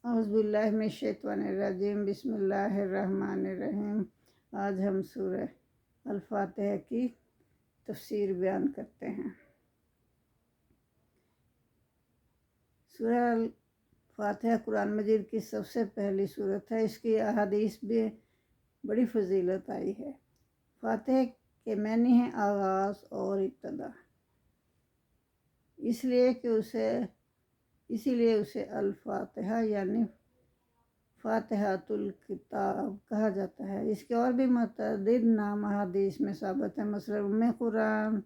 اعوذ باللہ من الشیطان الرجیم، بسم اللہ الرحمن الرحیم۔ آج ہم سورہ الفاتحہ کی تفسیر بیان کرتے ہیں۔ سورہ الفاتحہ قرآن مجید کی سب سے پہلی سورت ہے۔ اس کی احادیث بھی بڑی فضیلت آئی ہے۔ فاتحہ کے معنی ہیں آغاز اور ابتدا، اسی لیے اسے الفاتحہ یعنی فاتحۃ الکتاب کہا جاتا ہے۔ اس کے اور بھی متعدد نام احادیث میں ثابت ہیں، مثلا ام قرآن،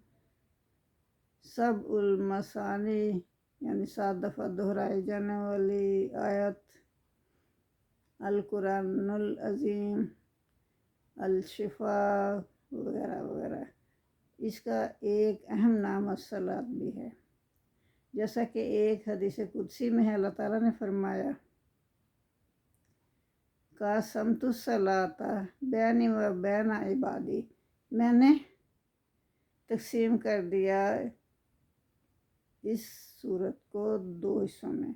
سبع المثانی یعنی 7 دفعہ دہرائی جانے والی آیت، القرآن العظیم، الشفاء وغیرہ وغیرہ۔ اس کا ایک اہم نام الصلاۃ بھی ہے، جیسا کہ ایک حدیث قدسی میں ہے، اللہ تعالیٰ نے فرمایا قاسمت الصلاۃ بینی و بین عبادی، میں نے تقسیم کر دیا اس سورت کو 2 حصوں میں،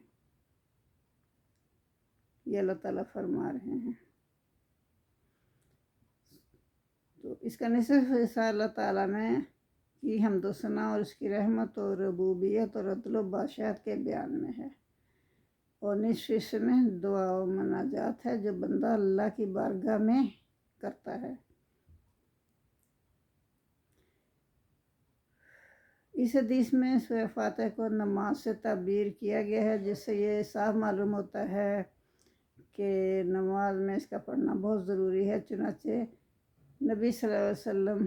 یہ اللہ تعالیٰ فرما رہے ہیں۔ تو اس کا نصف حصہ اللہ تعالیٰ نے کی حمد و ثنا اور اس کی رحمت اور ربوبیت اور عدل و بادشاہت کے بیان میں ہے، اور نصف حصے میں دعا و مناجات ہے جو بندہ اللہ کی بارگاہ میں کرتا ہے۔ اس حدیث میں سورہ فاتحہ کو نماز سے تعبیر کیا گیا ہے، جس سے یہ صاف معلوم ہوتا ہے کہ نماز میں اس کا پڑھنا بہت ضروری ہے۔ چنانچہ نبی صلی اللہ علیہ وسلم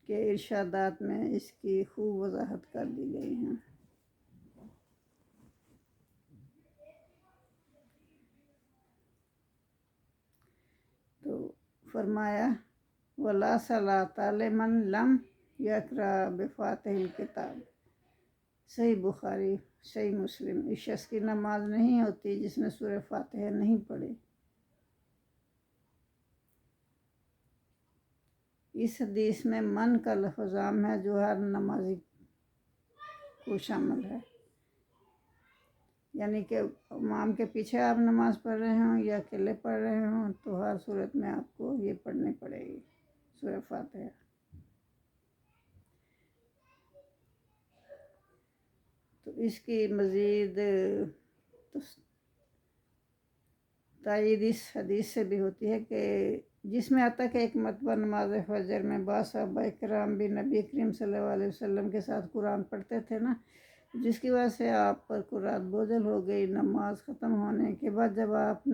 کے ارشادات میں اس کی خوب وضاحت کر دی گئی ہیں۔ تو فرمایا وَلَا صَلَاةَ لِمَن لَّمْ يَقْرَأْ بِفَاتِحِ الْکِتَابِ، صحیح بخاری، صحیح مسلم۔ اس شخص کی نماز نہیں ہوتی جس نے سورہ فاتحہ نہیں پڑھی۔ اس حدیث میں من کا لفظ عام ہے جو ہر نمازی کو شامل ہے، یعنی کہ امام کے پیچھے آپ نماز پڑھ رہے ہوں یا اکیلے پڑھ رہے ہوں تو ہر صورت میں آپ کو یہ پڑھنی پڑے گی سورہ فاتحہ۔ تو اس کی مزید تائید اس حدیث سے بھی ہوتی ہے کہ جس میں آتا کہ ایک مرتبہ نماز فجر میں بعض صحابہ کرام بھی نبی کریم صلی اللہ علیہ وسلم کے ساتھ قرآن پڑھتے تھے نا، جس کی وجہ سے آپ پر قرآن بوجھل ہو گئی۔ نماز ختم ہونے کے بعد جب آپ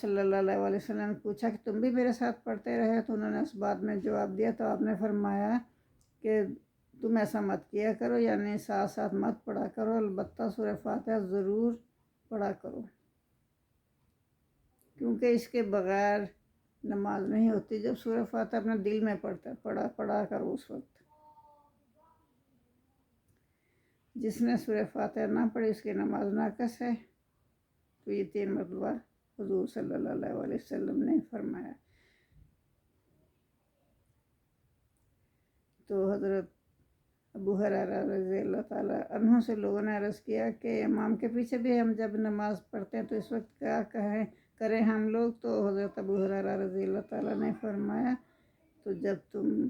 صلی اللہ علیہ وسلم نے پوچھا کہ تم بھی میرے ساتھ پڑھتے رہے، تو انہوں نے اس بات میں جواب دیا، تو آپ نے فرمایا کہ تم ایسا مت کیا کرو، یعنی ساتھ ساتھ مت پڑھا کرو، البتہ سورہ فاتحہ ضرور پڑھا کرو، کیونکہ اس کے بغیر نماز نہیں ہوتی۔ جب سورہ فاتحہ اپنے دل میں پڑھا کرو، اس وقت جس نے سورہ فاتحہ نہ پڑھی اس کی نماز ناقص ہے۔ تو یہ 3 مرتبہ حضور صلی اللہ علیہ وسلم نے فرمایا۔ تو حضرت ابو ہریرہ رضی اللہ تعالیٰ عنہ سے لوگوں نے عرض کیا کہ امام کے پیچھے بھی ہم جب نماز پڑھتے ہیں تو اس وقت کیا کریں ہم لوگ؟ تو حضرت ابو ہریرہ رضی اللہ تعالیٰ نے فرمایا تو جب تم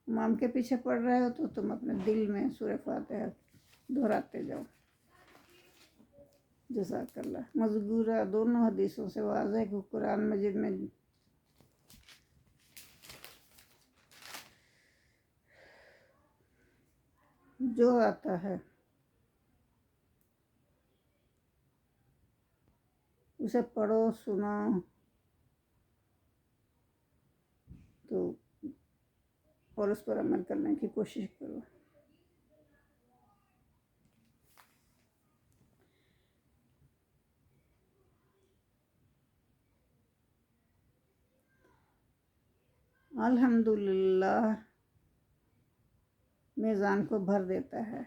امام کے پیچھے پڑھ رہے ہو تو تم اپنے دل میں سورہ فاتحہ دہراتے جاؤ۔ جزاک اللہ۔ مذکورہ دونوں حدیثوں سے واضح ہے کہ قرآن مجید میں جو آتا ہے اسے پڑھو، سنو تو اور اس پر عمل کرنے کی کوشش کرو۔ الحمدللہ میزان کو بھر دیتا ہے،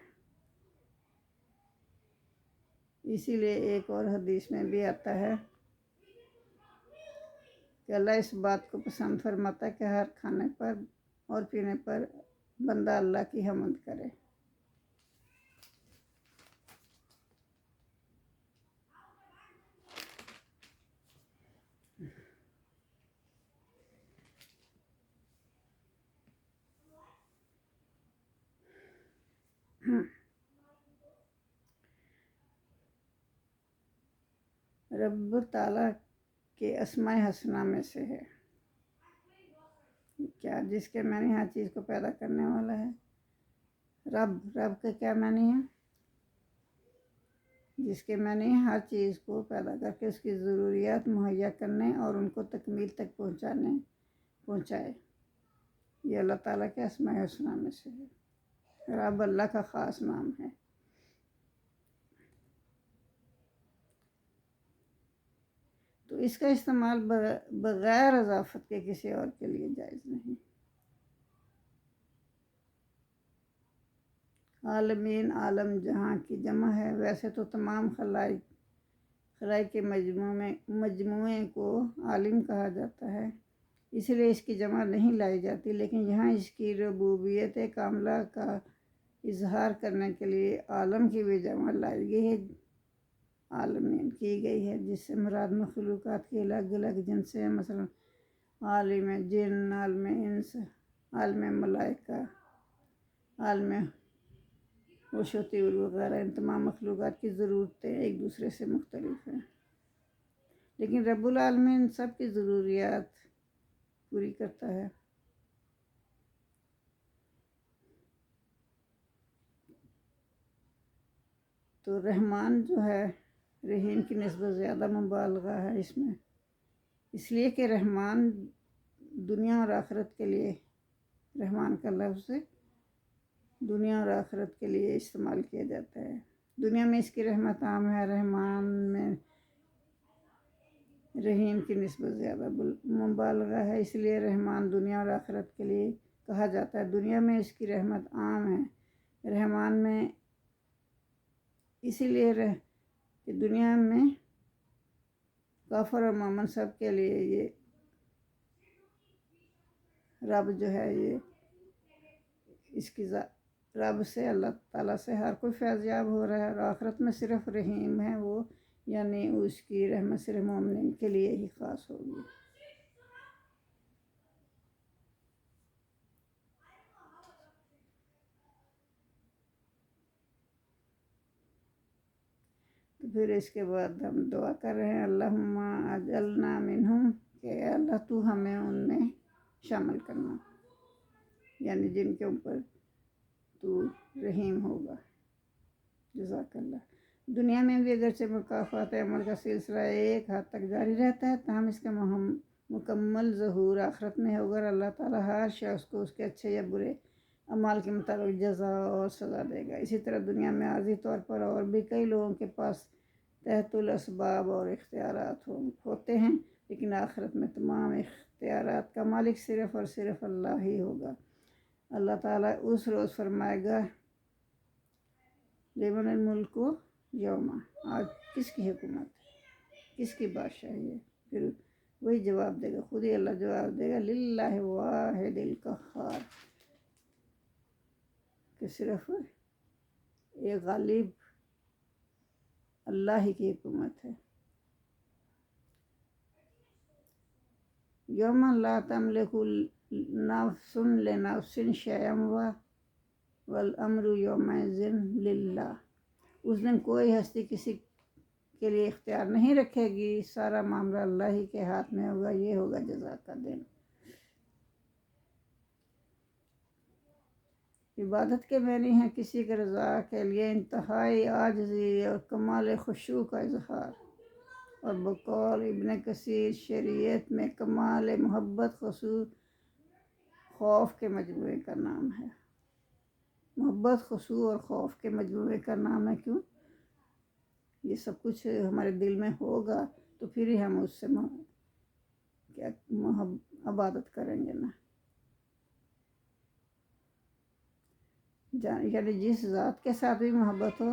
اسی لیے ایک اور حدیث میں بھی آتا ہے کہ اللہ اس بات کو پسند فرماتا ہے کہ ہر کھانے پر اور پینے پر بندہ اللہ کی حمد کرے۔ رب تعالیٰ کے اسماء حسنہ میں سے ہے. کیا؟ جس کے معنی ہر چیز کو پیدا کرنے والا ہے. رب کا کیا معنی ہے؟ جس کے معنی ہر چیز کو پیدا کر کے اس کی ضروریات مہیا کرنے اور ان کو تکمیل تک پہنچائے. یہ اللہ تعالیٰ کے اسماء حسنہ میں سے ہے. رب اللہ کا خاص نام ہے. تو اس کا استعمال بغیر اضافت کے کسی اور کے لیے جائز نہیں. عالمین، عالم جہاں کی جمع ہے. ویسے تو تمام خلائق کے مجموعے کو عالم کہا جاتا ہے، اس لیے اس کی جمع نہیں لائی جاتی، لیکن یہاں اس کی ربوبیت کاملہ کا اظہار کرنے کے لیے عالم کی بھی جمع لائی گئی ہے، عالمین کی گئی ہے، جس سے مراد مخلوقات کی الگ الگ جنسیں ہیں، مثلا عالم جن، عالم انس، عالم ملائکہ، عالم ہوش و طیور وغیرہ. ان تمام مخلوقات کی ضرورتیں ایک دوسرے سے مختلف ہیں، لیکن رب العالمین سب کی ضروریات پوری کرتا ہے. تو رحمان جو ہے، رحیم کی نسبت زیادہ مبالغہ ہے اس میں، اس لیے کہ رحمان دنیا اور آخرت کے لیے، رحمان کا لفظ دنیا اور آخرت کے لیے استعمال کیا جاتا ہے. دنیا میں اس کی رحمت عام ہے، رحمان میں رحیم کی نسبت زیادہ مبالغہ ہے، اس لیے رحمان دنیا اور آخرت کے لیے کہا جاتا ہے. دنیا میں اس کی رحمت عام ہے، رحمان میں اسی لیے کہ دنیا میں کافر اور مومن سب کے لیے یہ رب جو ہے، یہ اس کی رب سے، اللہ تعالیٰ سے ہر کوئی فیض یاب ہو رہا ہے، اور آخرت میں صرف رحیم ہے وہ، یعنی اس کی رحمت صرف مومنین کے لیے ہی خاص ہوگی. تو پھر اس کے بعد ہم دعا کر رہے ہیں، اللہم اجعلنا منہم، کہ اللہ تو ہمیں ان میں شامل کرنا، یعنی جن کے اوپر تو رحیم ہوگا. جزاک اللہ. دنیا میں بھی اگرچہ مکافات عمل کا سلسلہ ایک حد تک جاری رہتا ہے، تاہم اس کا مکمل ظہور آخرت میں ہوگا، اور اللہ تعالیٰ ہر شخص کو اس کے اچھے یا برے اعمال کے مطابق جزا اور سزا دے گا. اسی طرح دنیا میں عارضی طور پر اور بھی کئی لوگوں کے پاس تحت الاسباب اور اختیارات ہوتے ہیں، لیکن آخرت میں تمام اختیارات کا مالک صرف اور صرف اللہ ہی ہوگا. اللہ تعالیٰ اس روز فرمائے گا، لمن الملک یوم، آج کس کی حکومت ہے، کس کی بادشاہی ہے؟ پھر وہی جواب دے گا، خود ہی اللہ جواب دے گا، للہ واحد القہار، کہ صرف ایک غالب اللہ ہی کی حکومت ہے. یوم لا تملک نفس لنفس شیئا والامر یومئذ للہ، اس دن کوئی ہستی کسی کے لیے اختیار نہیں رکھے گی، سارا معاملہ اللہ ہی کے ہاتھ میں ہوگا. یہ ہوگا جزا کا دن. عبادت کے معنی ہیں کسی کی رضا کے لیے انتہائی عاجزی اور کمال خشوع کا اظہار، اور بقول ابن کثیر شریعت میں کمال محبت، خشوع، خوف کے مجموعے کا نام ہے. محبت، خشوع اور خوف کے مجموعے کا نام ہے. کیوں؟ یہ سب کچھ ہمارے دل میں ہوگا تو پھر ہی ہم اس سے عبادت کریں گے نا. یعنی جس ذات کے ساتھ بھی محبت ہو،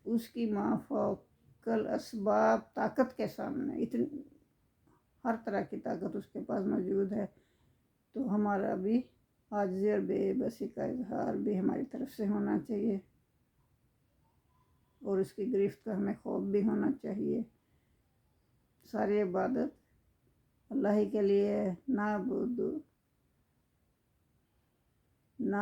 اس کی ما فوق الاسباب طاقت کے سامنے، ہر طرح کی طاقت اس کے پاس موجود ہے، تو ہمارا بھی عاجزی اور بے بسی کا اظہار بھی ہماری طرف سے ہونا چاہیے، اور اس کی گرفت کا ہمیں خوف بھی ہونا چاہیے. ساری عبادت اللہ ہی کے لیے، نہ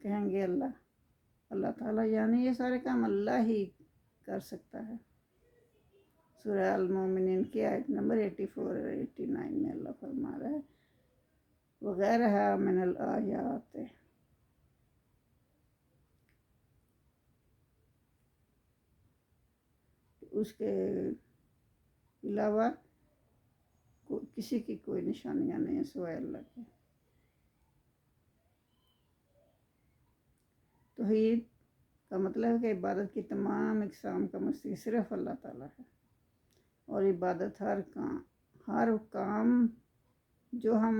کہیں گے اللہ تعالیٰ، یعنی یہ سارے کام اللہ ہی کر سکتا ہے۔ سورہ المومنین کی آیت نمبر 84 اور 89 میں اللہ فرما رہا ہے وغیرہ من الآیات۔ اس کے علاوہ کسی کی کوئی نشانیاں نہیں ہیں سوائے اللہ کے۔ توحید کا مطلب ہے کہ عبادت کی تمام اقسام کا مستحق صرف اللہ تعالیٰ ہے، اور عبادت ہر کام جو ہم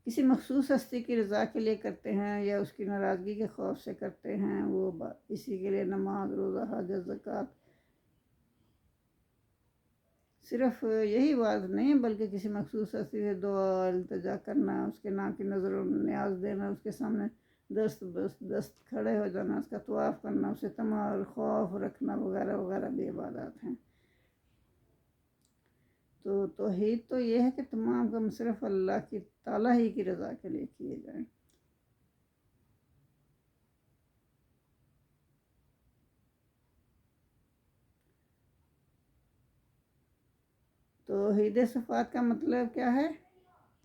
کسی مخصوص ہستی کی رضا کے لیے کرتے ہیں یا اس کی ناراضگی کے خوف سے کرتے ہیں، وہ اسی کے لیے نماز، روزہ، حج، زکوٰۃ، صرف یہی بات نہیں بلکہ کسی مخصوص ہستی سے دعا التجا کرنا، اس کے نام کی نظر و نیاز دینا، اس کے سامنے دست کھڑے ہو جانا، اس کا طواف کرنا، اسے طمع اور خوف رکھنا وغیرہ وغیرہ بھی عبادات ہیں۔ تو توحید تو یہ ہے کہ تمام کام صرف اللہ کی تعالیٰ ہی کی رضا کے لیے کیے جائیں۔ توحید صفات کا مطلب کیا ہے؟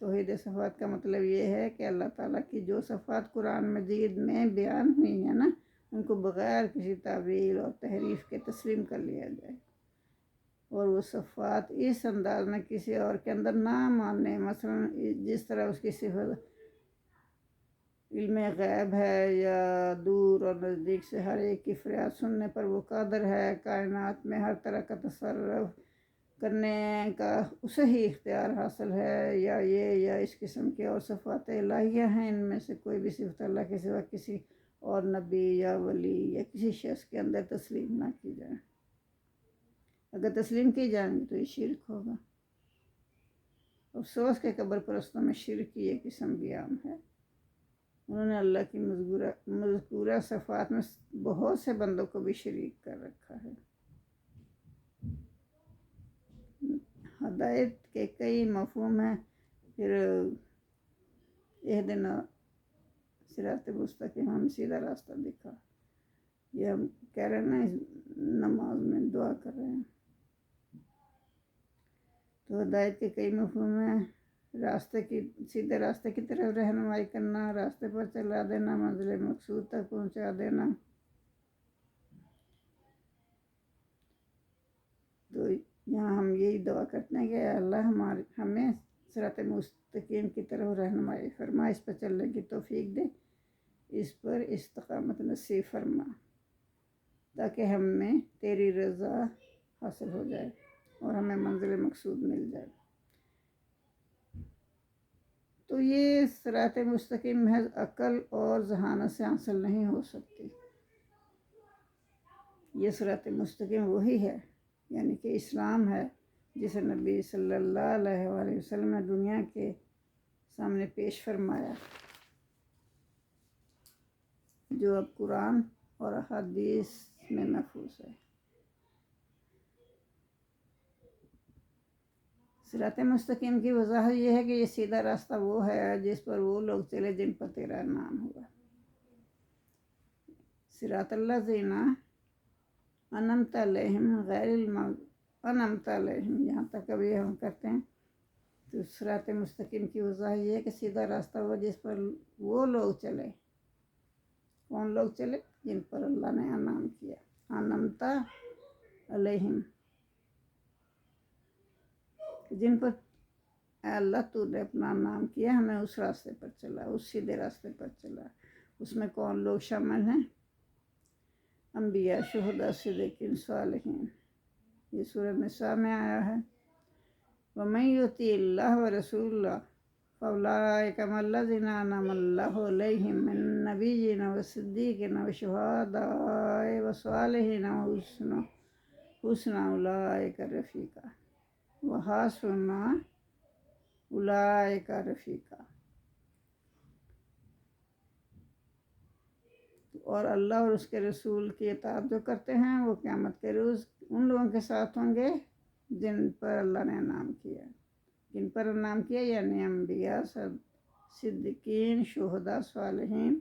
توحید صفات کا مطلب یہ ہے کہ اللہ تعالیٰ کی جو صفات قرآن مجید میں بیان ہوئی ہیں نا، ان کو بغیر کسی تعویل اور تحریف کے تسلیم کر لیا جائے، اور وہ صفات اس انداز میں کسی اور کے اندر نہ ماننے، مثلا جس طرح اس کی صفت علم غیب ہے یا دور اور نزدیک سے ہر ایک کی فریاد سننے پر وہ قادر ہے، کائنات میں ہر طرح کا تصرف کرنے کا اسے ہی اختیار حاصل ہے، یا اس قسم کے اور صفات الہیہ ہیں، ان میں سے کوئی بھی صفت اللہ کے سوا کسی اور نبی یا ولی یا کسی شخص کے اندر تسلیم نہ کی جائے۔ اگر تسلیم کی جائیں گی تو یہ شرک ہوگا۔ افسوس کے قبر پرستوں میں شرک کی یہ قسم بھی عام ہے۔ انہوں نے اللہ کی مذکورہ صفات میں بہت سے بندوں کو بھی شریک کر رکھا ہے۔ ہدایت کے کئی مفہوم ہیں، پھر اہدنا صراط مستقیم، ہم سیدھا راستہ دکھا، یہ ہم کہہ رہے ہیں نا نماز میں دعا کر رہے ہیں۔ تو ہدایت کے کئی مفہوم ہیں، سیدھے راستے کی طرف رہنمائی کرنا، راستے پر چلا دینا، منزل مقصود تک پہنچا دینا۔ تو یہاں ہم یہی دعا کرتے ہیں کہ اللہ ہمیں صراط مستقیم کی طرف رہنمائی فرما، اس پر چلنے کی توفیق دے، اس پر استقامت نصیب فرما، تاکہ ہمیں تیری رضا حاصل ہو جائے اور ہمیں منزل مقصود مل جائے۔ تو یہ صراط مستقیم محض عقل اور ذہانت سے حاصل نہیں ہو سکتی۔ یہ صراط مستقیم وہی ہے، یعنی کہ اسلام ہے، جسے نبی صلی اللہ علیہ وآلہ وسلم نے دنیا کے سامنے پیش فرمایا، جو اب قرآن اور احادیث میں محفوظ ہے۔ صراط مستقیم کی وضاحت یہ ہے کہ یہ سیدھا راستہ وہ ہے جس پر وہ لوگ چلے جن پر تیرا نام ہوا۔ صراط الذین انعمت علیہم غیر انعمت علیہم، یہاں تک ابھی ہم کرتے ہیں۔ تو صراط مستقیم کی وضاحت یہ ہے کہ سیدھا راستہ وہ جس پر وہ لوگ چلے۔ کون لوگ چلے؟ جن پر اللہ نے انعام کیا، انعمت علیہم، جن پر اے اللہ تو نے اپنا نام کیا، ہمیں اس راستے پر چلا، اس سیدھے راستے پر چلا۔ اس میں کون لوگ شامل ہیں؟ انبیاء، شہداء، صدیقین، صالحین۔ یہ سورہ نساء میں آیا ہے۔ وَمَن يُطِعِ اللَّهَ وَرَسُولَهُ فَأُولَٰئِکَ مَعَ الَّذِینَ أَنْعَمَ اللَّهُ عَلَیْہِم مِّنَ النَّبِیِّینَ وَالصِّدِّیقِینَ وَالشُّہَدَاءِ وَالصَّالِحِینَ وَحَسُنَ أُولَٰئِکَ رفیقا، وَحَسُنَ أُولَٰئِکَ رفیقا۔ اور اللہ اور اس کے رسول کی اطاعت جو کرتے ہیں وہ قیامت کے روز ان لوگوں کے ساتھ ہوں گے جن پر اللہ نے انعام کیا۔ جن پر انعام کیا یعنی انبیاء، صدیقین، شہداء، صالحین،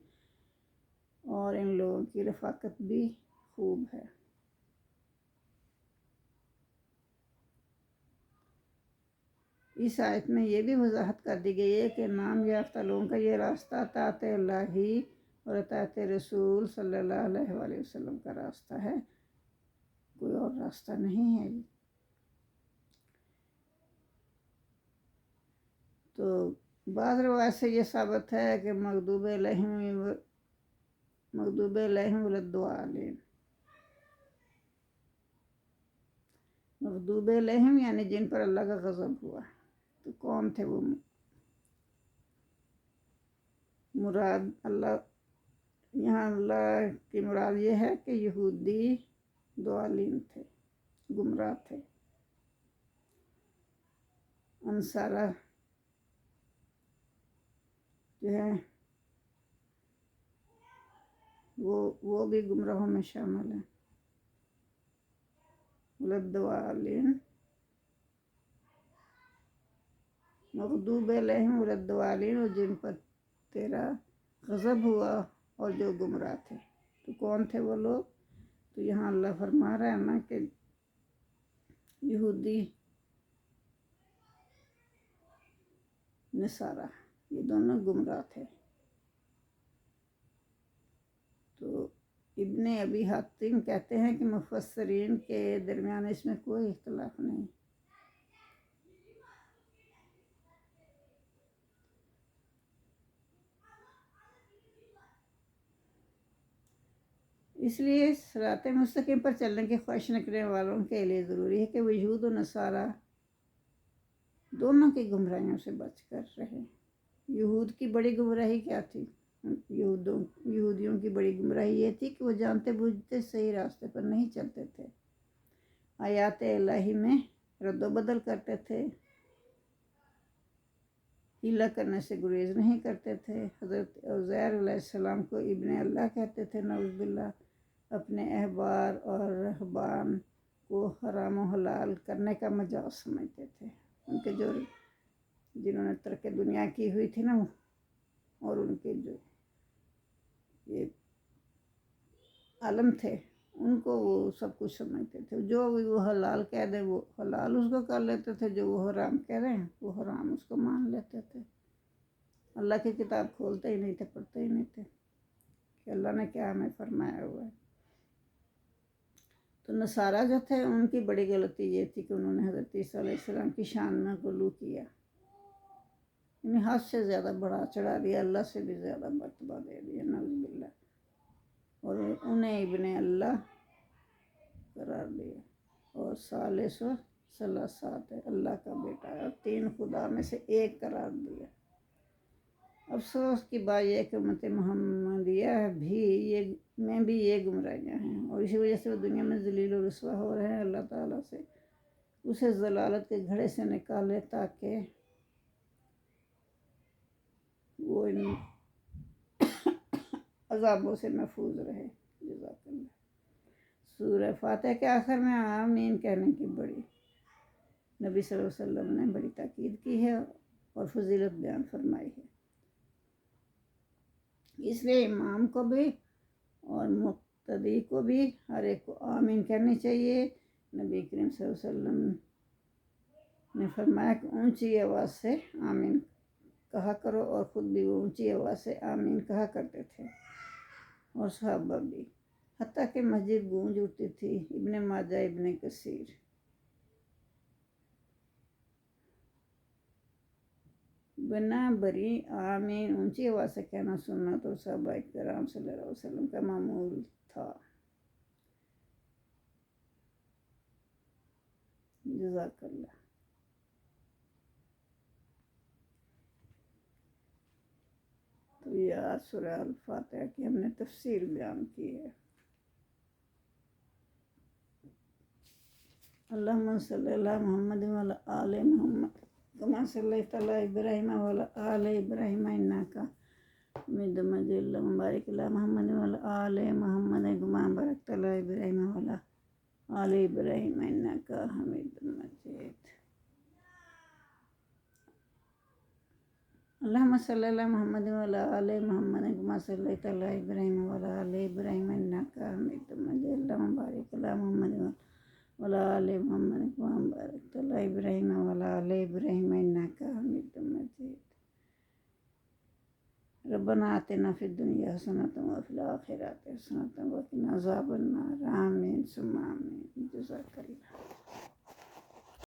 اور ان لوگوں کی رفاقت بھی خوب ہے۔ اس آیت میں یہ بھی وضاحت کر دی گئی ہے کہ نام یافتہ لوگوں کا یہ راستہ اطاعت اللہ اور اطاعت رسول صلی اللہ علیہ وآلہ وسلم کا راستہ ہے، کوئی اور راستہ نہیں ہے۔ تو بعض روایت سے یہ ثابت ہے کہ مغضوب علیہم وللضالین، مغضوب علیہم یعنی جن پر اللہ کا غضب ہوا۔ تو کون تھے وہ؟ مراد اللہ، یہاں اللہ کی مراد یہ ہے کہ یہودی ضالین تھے، گمراہ تھے۔ انصارہ جو ہے وہ بھی گمراہوں میں شامل ہیں۔ وللضالین، مغضوب علیہم وللضالین، اور جن پر تیرا غضب ہوا اور جو گمراہ تھے۔ تو کون تھے وہ لوگ؟ تو یہاں اللہ فرما رہا ہے نا کہ یہودی، نصارہ، یہ دونوں گمراہ تھے۔ تو ابن ابی حاتم کہتے ہیں کہ مفسرین کے درمیان اس میں کوئی اختلاف نہیں۔ اس لیے صراط مستقیم پر چلنے کی خواہش رکھنے والوں کے لیے ضروری ہے کہ وہ یہود و نصارہ دونوں کی گمراہیوں سے بچ کر رہیں۔ یہود کی بڑی گمراہی کیا تھی؟ یہودیوں کی بڑی گمراہی یہ تھی کہ وہ جانتے بوجھتے صحیح راستے پر نہیں چلتے تھے، آیات الہی میں رد و بدل کرتے تھے، ہیلا کرنے سے گریز نہیں کرتے تھے، حضرت عزیر علیہ السلام کو ابن اللہ کہتے تھے، نعوذ باللہ، اپنے احبار اور رہبان کو حرام و حلال کرنے کا مجاز سمجھتے تھے۔ ان کے جو جنہوں نے ترک دنیا کی ہوئی تھی نا، اور ان کے جو یہ عالم تھے، ان کو وہ سب کچھ سمجھتے تھے، جو وہ حلال کہہ دیں وہ حلال اس کو کر لیتے تھے، جو وہ حرام کہہ رہے ہیں وہ حرام اس کو مان لیتے تھے۔ اللہ کی کتاب کھولتے ہی نہیں تھے، پڑھتے ہی نہیں تھے کہ اللہ نے کیا ہمیں فرمایا ہوا ہے۔ تو نصارہ جو تھے ان کی بڑی غلطی یہ تھی کہ انہوں نے حضرت عیسیٰ علیہ السلام کی شان میں غلو کیا، انہیں حد سے زیادہ بڑا چڑھا دیا، اللہ سے بھی زیادہ مرتبہ دے دیا، نعوذ باللہ، اور انہیں ابن اللہ قرار دیا، اور ثالث و ثلاثات ہے، اللہ کا بیٹا ہے، اور تین خدا میں سے ایک قرار دیا۔ افسوس کی بات یہ ہے کہ امت محمدیہ میں بھی یہ گمراہیاں ہیں، اور اسی وجہ سے وہ دنیا میں ذلیل و رسوا ہو رہے ہیں۔ اللہ تعالیٰ سے اسے ضلالت کے گھڑے سے نکالے تاکہ وہ ان عذابوں سے محفوظ رہے۔ جزاک اللہ۔ سورہ فاتحہ کے آخر میں آمین کہنے کی بڑی نبی صلی اللہ علیہ وسلم نے بڑی تاکید کی ہے اور فضیلت بیان فرمائی ہے۔ اس لیے امام کو بھی اور مقتدی کو بھی ہر ایک کو آمین کہنی چاہیے۔ نبی کریم صلی اللہ علیہ وسلم نے فرمایا کہ اونچی آواز سے آمین کہا کرو، اور خود بھی وہ اونچی آواز سے آمین کہا کرتے تھے، اور صحابہ بھی، حتیٰ کہ مسجد گونج اٹھتی تھی۔ ابن ماجہ، ابن کثیر۔ بنا بری آمین اونچی آواز سے کہنا سنت اور صحابہ کرام صلی اللہ علیہ وسلم کا معمول تھا۔ جزاک اللہ۔ تو یہ آج سورہ الفاتحہ کی ہم نے تفسیر بیان کی ہے۔ اللہم صلی علی محمد وعلی آل محمد کما صلیت علی ابراہیم وعلی آل ابراہیم انک حمید مجید، اللہم بارک علی محمد وعلی آل محمد کما بارکت علی ابراہیم وعلی آل ابراہیم انک حمید مجید۔ اللهم صل على محمد وعلى آل محمد كما صليت على إبراهيم وعلى آل إبراهيم إنك حميد مجيد اللهم بارك على محمد وعلى آل محمد كما باركت على إبراهيم وعلى آل إبراهيم إنك حميد مجيد ربنا آتنا في الدنيا حسنة وفي الآخرة حسنة وقنا عذاب النار آمين ثم آمين جزاك الله.